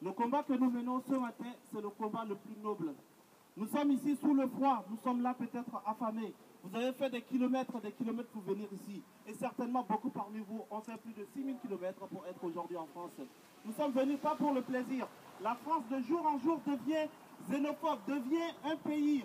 Le combat que nous menons ce matin, c'est le combat le plus noble. Nous sommes ici sous le froid, nous sommes là peut-être affamés. Vous avez fait des kilomètres pour venir ici. Et certainement, beaucoup parmi vous ont fait plus de 6000 kilomètres pour être aujourd'hui en France. Nous sommes venus pas pour le plaisir. La France, de jour en jour, devient xénophobe, devient un pays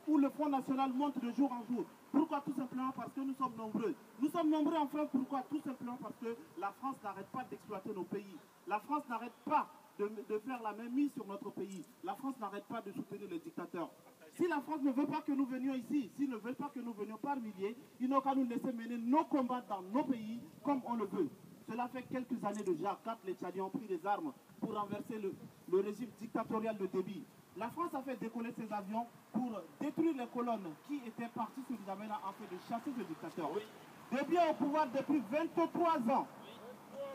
où le Front National monte de jour en jour. Pourquoi? Tout simplement parce que nous sommes nombreux. Nous sommes nombreux en France, pourquoi? Tout simplement parce que la France n'arrête pas d'exploiter nos pays. La France n'arrête pas de faire la même mise sur notre pays. La France n'arrête pas de soutenir les dictateurs. Si la France ne veut pas que nous venions ici, s'ils ne veulent pas que nous venions par milliers, ils n'ont qu'à nous laisser mener nos combats dans nos pays comme on le veut. Cela fait quelques années déjà, quand les Tchadiens ont pris les armes pour renverser le régime dictatorial de Déby. La France a fait décoller ses avions pour détruire les colonnes qui étaient parties sur N'Djamena en fait de chasser ce dictateur. Oui. Déby est au pouvoir depuis 23 ans.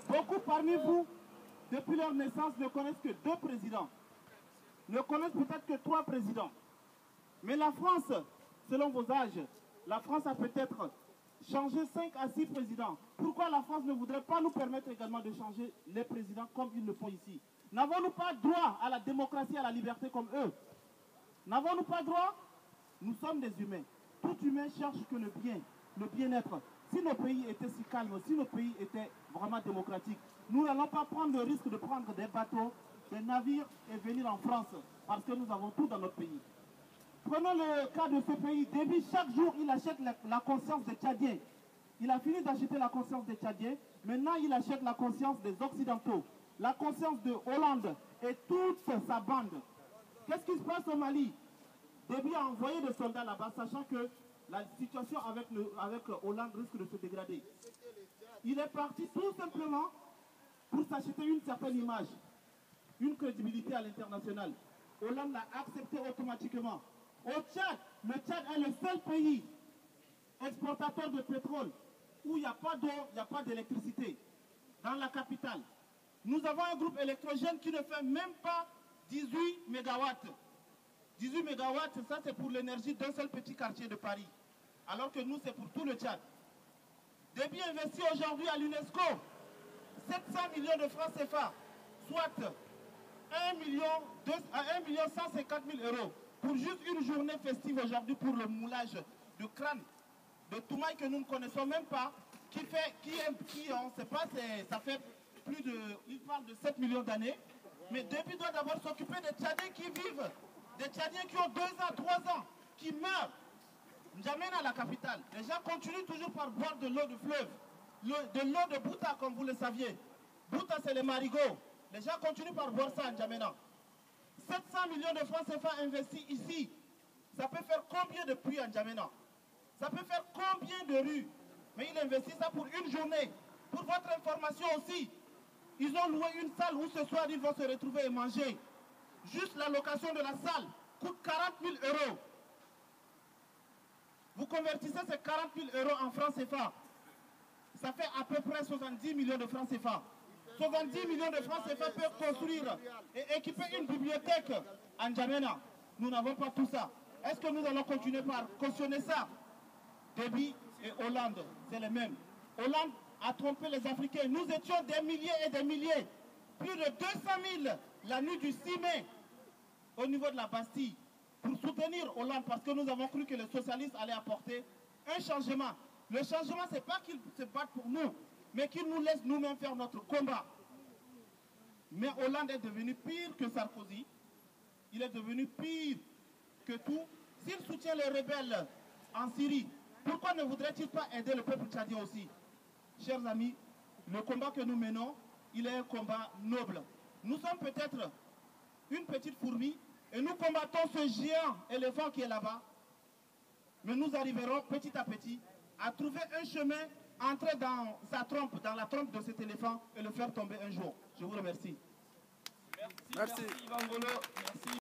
Beaucoup parmi vous, depuis leur naissance, ne connaissent que 2 présidents. Ne connaissent peut-être que 3 présidents. Mais la France, selon vos âges, la France a peut-être changé 5 à 6 présidents. Pourquoi la France ne voudrait pas nous permettre également de changer les présidents comme ils le font ici? N'avons-nous pas droit à la démocratie, à la liberté comme eux? N'avons-nous pas droit? Nous sommes des humains. Tout humain cherche que le bien, le bien-être. Si nos pays étaient si calmes, si nos pays étaient vraiment démocratiques, nous n'allons pas prendre le risque de prendre des bateaux, des navires et venir en France parce que nous avons tout dans notre pays. Prenons le cas de ce pays. Déby, chaque jour, il achète la conscience des Tchadiens. Il a fini d'acheter la conscience des Tchadiens. Maintenant, il achète la conscience des Occidentaux. La conscience de Hollande et toute sa bande. Qu'est-ce qui se passe au Mali? Déby a envoyé des soldats là-bas, sachant que la situation avec Hollande risque de se dégrader. Il est parti tout simplement pour s'acheter une certaine image, une crédibilité à l'international. Hollande l'a accepté automatiquement. Au Tchad, le Tchad est le seul pays exportateur de pétrole où il n'y a pas d'eau, il n'y a pas d'électricité. Dans la capitale, nous avons un groupe électrogène qui ne fait même pas 18 mégawatts. 18 mégawatts, ça c'est pour l'énergie d'un seul petit quartier de Paris. Alors que nous, c'est pour tout le Tchad. Déby investit aujourd'hui à l'UNESCO 700 millions de francs CFA, soit 1,150 million euros pour juste une journée festive aujourd'hui pour le moulage de crâne, de Toumaï que nous ne connaissons même pas, on ne sait pas, ça fait plus de, il parle de 7 millions d'années, mais Déby doit d'abord s'occuper des Tchadiens qui vivent, des Tchadiens qui ont 2 ans, 3 ans, qui meurent. N'Djamena, la capitale, les gens continuent toujours par boire de l'eau de fleuve, de l'eau de Bouta comme vous le saviez. Bouta c'est les marigots. Les gens continuent par boire ça à N'Djamena. 700 millions de francs CFA investis ici. Ça peut faire combien de puits à N'Djamena? Ça peut faire combien de rues? Mais il investit ça pour une journée. Pour votre information aussi, ils ont loué une salle où ce soir ils vont se retrouver et manger. Juste la location de la salle coûte 40 000 euros. Vous convertissez ces 40 000 euros en francs CFA. Ça fait à peu près 70 millions de francs CFA. 70 millions de francs CFA peuvent construire et équiper une bibliothèque à N'Djamena. Nous n'avons pas tout ça. Est-ce que nous allons continuer par cautionner ça? Déby et Hollande, c'est les mêmes. Hollande a trompé les Africains. Nous étions des milliers et des milliers. Plus de 200 000 la nuit du 6 mai au niveau de la Bastille pour soutenir Hollande parce que nous avons cru que les socialistes allaient apporter un changement. Le changement, ce n'est pas qu'ils se battent pour nous, mais qu'ils nous laissent nous-mêmes faire notre combat. Mais Hollande est devenu pire que Sarkozy. Il est devenu pire que tout. S'il soutient les rebelles en Syrie, pourquoi ne voudrait-il pas aider le peuple tchadien aussi? Chers amis, le combat que nous menons, il est un combat noble. Nous sommes peut-être une petite fourmi et nous combattons ce géant éléphant qui est là-bas. Mais nous arriverons petit à petit à trouver un chemin, entrer dans sa trompe, dans la trompe de cet éléphant et le faire tomber un jour. Je vous remercie. Merci. Merci Yvan Ngolo. Merci.